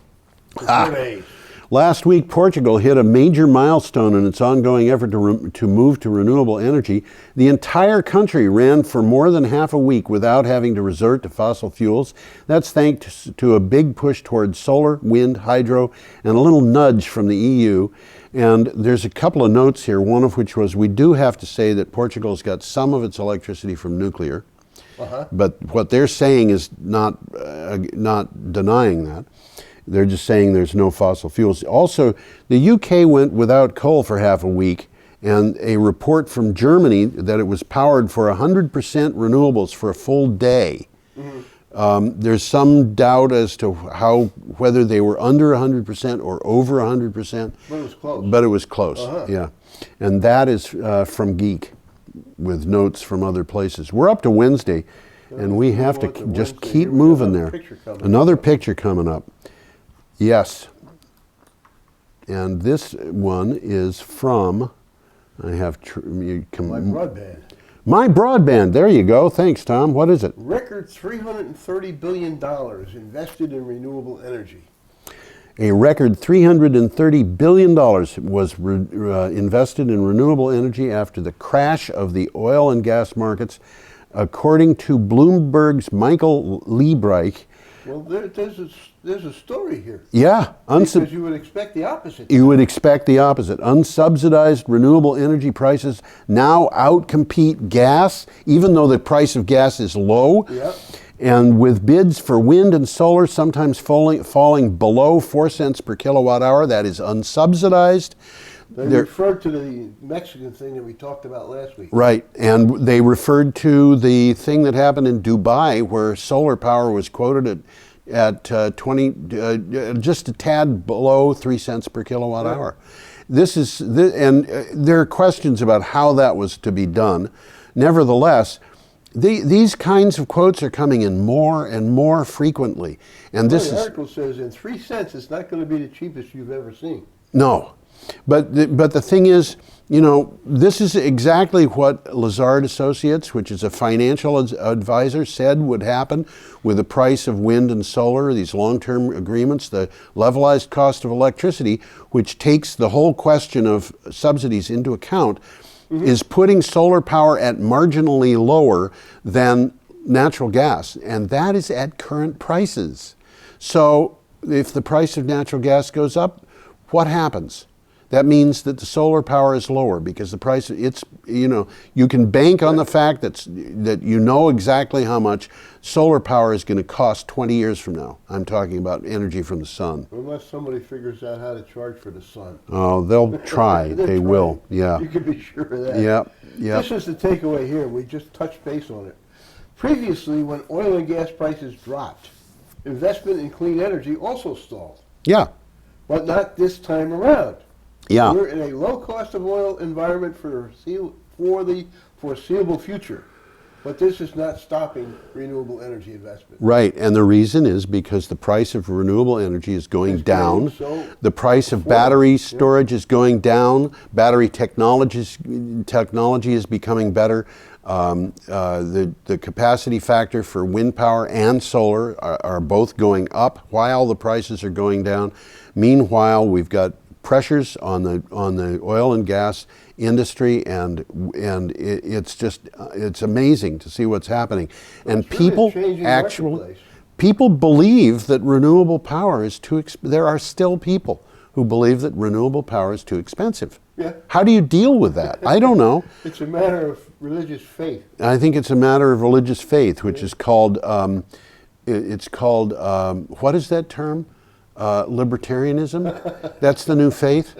Last week, Portugal hit a major milestone in its ongoing effort to move to renewable energy. The entire country ran for more than half a week without having to resort to fossil fuels. That's thanks to a big push towards solar, wind, hydro, and a little nudge from the EU. And there's a couple of notes here, one of which was we do have to say that Portugal's got some of its electricity from nuclear. But what they're saying is not denying that. They're just saying there's no fossil fuels. Also, the UK went without coal for half a week, and a report from Germany that it was powered for 100% renewables for a full day. Mm-hmm. There's some doubt as to whether they were under 100% or over 100%. But it was close. But it was close, yeah. And that is from Geek, with notes from other places. We're up to Wednesday, and we have to just keep moving there. Another picture coming up. Yes. And this one is from I have My broadband. My broadband. There you go. Thanks, Tom. What is it? Record $330 billion invested in renewable energy. A record $330 billion was invested in renewable energy after the crash of the oil and gas markets, according to Bloomberg's Michael Liebreich. Well, there's a story here. Yeah. Because you would expect the opposite. You would expect the opposite. Unsubsidized renewable energy prices now outcompete gas, even though the price of gas is low. Yep. And with bids for wind and solar sometimes falling below 4 cents per kilowatt hour, that is unsubsidized. They referred to the Mexican thing that we talked about last week. Right, and they referred to the thing that happened in Dubai where solar power was quoted at 20, just a tad below 3 cents per kilowatt hour. And there are questions about how that was to be done. Nevertheless, these kinds of quotes are coming in more and more frequently. And the article says in 3 cents, it's not going to be the cheapest you've ever seen. No. But the thing is, this is exactly what Lazard Associates, which is a financial advisor, said would happen with the price of wind and solar, these long-term agreements, the levelized cost of electricity, which takes the whole question of subsidies into account, is putting solar power at marginally lower than natural gas, and that is at current prices. So if the price of natural gas goes up, what happens? That means that the solar power is lower because the price, you can bank on the fact that exactly how much solar power is going to cost 20 years from now. I'm talking about energy from the sun. Unless somebody figures out how to charge for the sun. Oh, they'll try. They will. Yeah. You can be sure of that. Yep. Yep. This is the takeaway here. We just touched base on it. Previously, when oil and gas prices dropped, investment in clean energy also stalled. Yeah. But not this time around. Yeah. We're in a low cost of oil environment for the foreseeable future. But this is not stopping renewable energy investment. Right, and the reason is because the price of renewable energy is going down. The price of battery storage is going down. Battery technology is becoming better. The capacity factor for wind power and solar are both going up while the prices are going down. Meanwhile, we've got pressures on the oil and gas industry, and it's amazing to see what's happening. And people believe that renewable power is too expensive. There are still people who believe that renewable power is too expensive. Yeah. How do you deal with that? I don't know. It's a matter of religious faith. I think it's a matter of religious faith, which is called, what is that term? Libertarianism? That's the new faith?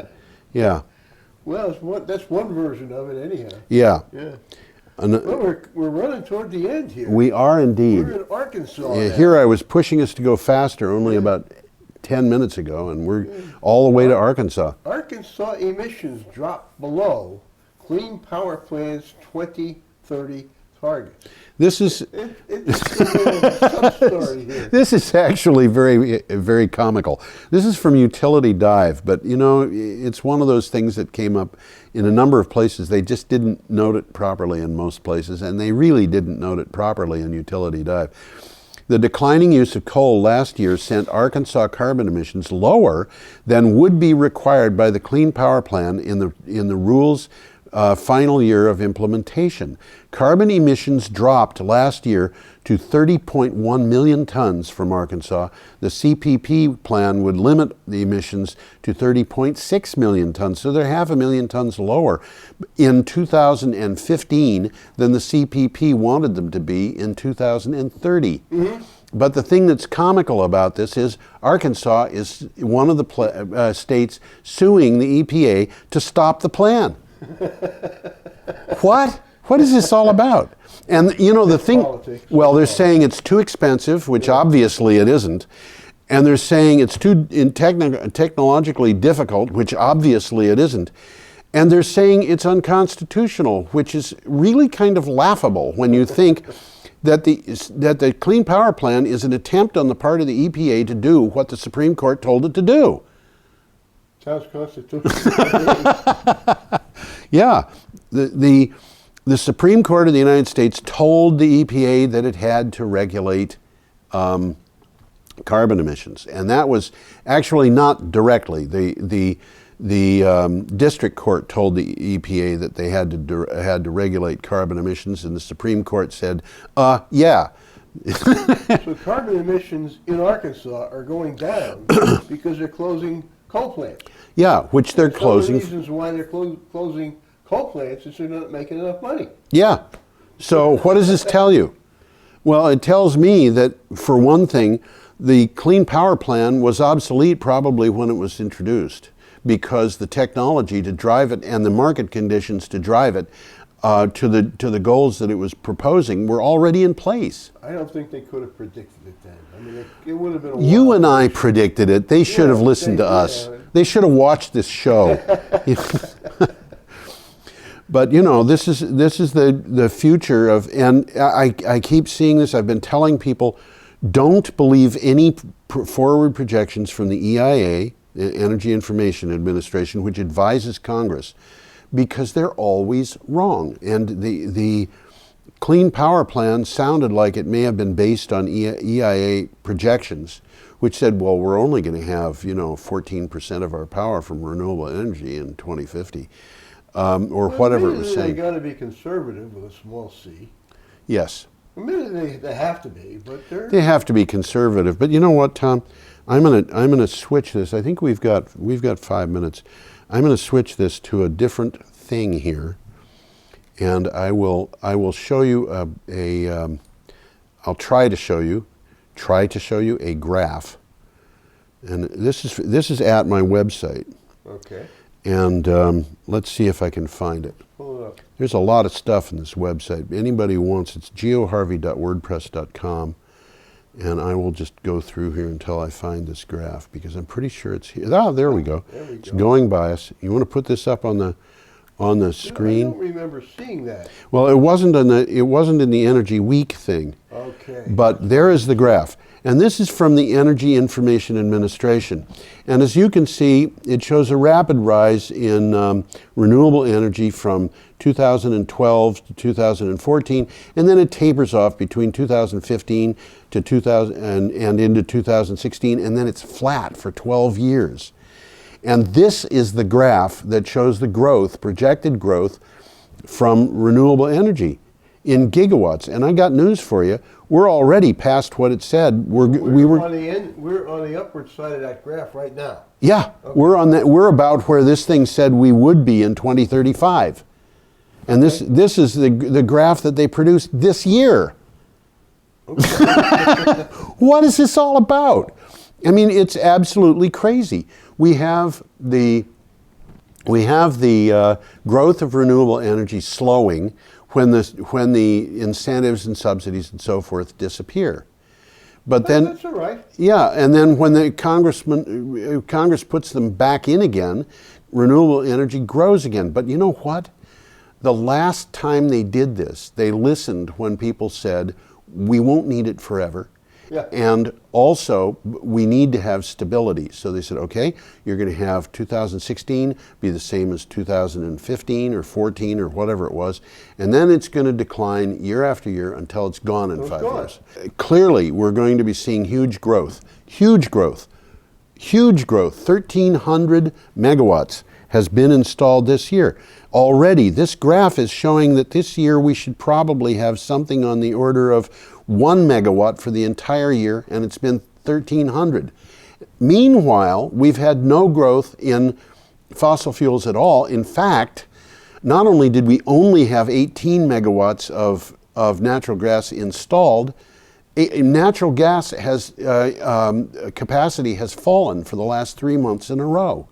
Yeah. Well, that's one version of it anyhow. Yeah. Yeah. Well, we're running toward the end here. We are indeed. We're in Arkansas. Yeah, here I was pushing us to go faster only about 10 minutes ago, and we're all the way to Arkansas. Arkansas emissions drop below Clean Power Plan's 2030 targets. This is sub-story here. This is actually very, very comical. This is from Utility Dive, but it's one of those things that came up in a number of places. They just didn't note it properly in most places, and they really didn't note it properly in Utility Dive. The declining use of coal last year sent Arkansas carbon emissions lower than would be required by the Clean Power Plan in the rule's final year of implementation. Carbon emissions dropped last year to 30.1 million tons from Arkansas. The CPP plan would limit the emissions to 30.6 million tons, so they're 500,000 tons lower in 2015 than the CPP wanted them to be in 2030. Mm-hmm. But the thing that's comical about this is Arkansas is one of the states suing the EPA to stop the plan. What? What is this all about? And the thing, politics. Well, they're saying it's too expensive, which obviously it isn't. And they're saying it's too technologically difficult, which obviously it isn't. And they're saying it's unconstitutional, which is really kind of laughable when you think that the Clean Power Plan is an attempt on the part of the EPA to do what the Supreme Court told it to do. Sounds constitutional. Yeah, the Supreme Court of the United States told the EPA that it had to regulate carbon emissions, and that was actually not directly. The district court told the EPA that they had to regulate carbon emissions, and the Supreme Court said, yeah. So carbon emissions in Arkansas are going down because they're closing coal plants. Yeah, which they're closing. Some of the reasons why they're closing coal plants is they're not making enough money. Yeah. So what does this tell you? Well, it tells me that, for one thing, the Clean Power Plan was obsolete probably when it was introduced, because the technology to drive it and the market conditions to drive it to the goals that it was proposing were already in place. I don't think they could have predicted it then. I mean, it would have been a while. You and I predicted it. They should have listened to us. They should have watched this show. But you know, this is the future of, and I keep seeing this. I've been telling people, don't believe any forward projections from the EIA, the Energy Information Administration, which advises Congress, because they're always wrong. And the Clean Power Plan sounded like it may have been based on EIA projections, which said, well, we're only going to have 14% of our power from renewable energy in 2050. Or whatever it was saying. They got to be conservative with a small c. Yes. Admittedly, they have to be, but they have to be conservative. But you know what, Tom? I'm gonna switch this. I think we've got 5 minutes. I'm gonna switch this to a different thing here, and I will show you I'll try to show you a graph, and this is at my website. Okay. And let's see if I can find it. Pull it up. There's a lot of stuff in this website. Anybody who wants, it's geoharvey.wordpress.com. And I will just go through here until I find this graph, because I'm pretty sure it's here. Oh, there we go. There we go. It's going by us. You want to put this up on the screen? I don't remember seeing that. Well, it wasn't in the Energy Week thing. Okay. But there is the graph. And this is from the Energy Information Administration. And as you can see, it shows a rapid rise in renewable energy from 2012 to 2014, and then it tapers off between 2015 to 2000 and into 2016, and then it's flat for 12 years. And this is the graph that shows the growth, projected growth from renewable energy in gigawatts. And I got news for you. We're already past what it said. We're on the upward side of that graph right now. Yeah, okay. We're about where this thing said we would be in 2035. And okay. this is the graph that they produced this year. Okay. What is this all about? I mean, it's absolutely crazy. We have the growth of renewable energy slowing when the incentives and subsidies and so forth disappear. But then that's all right. Yeah, and then when the Congress puts them back in again, renewable energy grows again. But you know what? The last time they did this, they listened when people said, we won't need it forever. Yeah. And also, we need to have stability. So they said, okay, you're going to have 2016 be the same as 2015 or 14 or whatever it was. And then it's going to decline year after year until it's gone in 5 years. Clearly, we're going to be seeing huge growth. Huge growth. Huge growth. 1,300 megawatts has been installed this year. Already, this graph is showing that this year we should probably have something on the order of 1 megawatt for the entire year, and it's been 1,300. Meanwhile, we've had no growth in fossil fuels at all. In fact, not only did we only have 18 megawatts of natural gas installed, natural gas has capacity has fallen for the last 3 months in a row.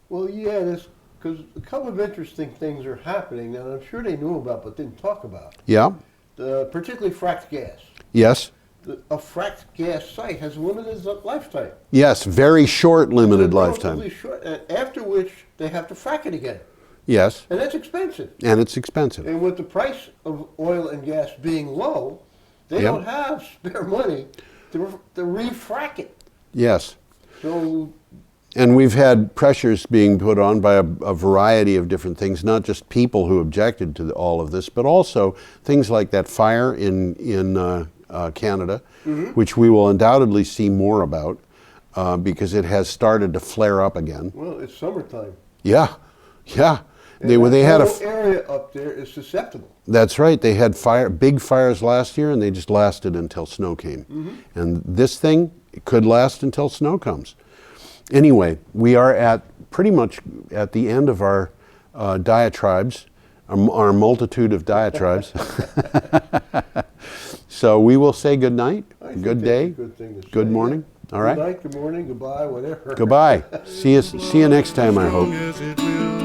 Well, yeah, because a couple of interesting things are happening that I'm sure they knew about but didn't talk about. Yeah. Particularly fracked gas. Yes. A fracked gas site has a limited lifetime. Yes, very short limited lifetime. Relatively short, after which they have to frack it again. Yes. And that's expensive. And it's expensive. And with the price of oil and gas being low, they don't have spare money to re-frack it. Yes. So And we've had pressures being put on by a variety of different things, not just people who objected to all of this, but also things like that fire in Canada, which we will undoubtedly see more about because it has started to flare up again. Well, it's summertime. Yeah, yeah. And They had whole area up there is susceptible. That's right. They had big fires last year, and they just lasted until snow came. And this thing could last until snow comes. Anyway, we are at pretty much at the end of our diatribes, our multitude of diatribes. So we will say good night, good day, good morning. All right. Good night, good morning, goodbye, whatever. Goodbye. See you next time, I hope.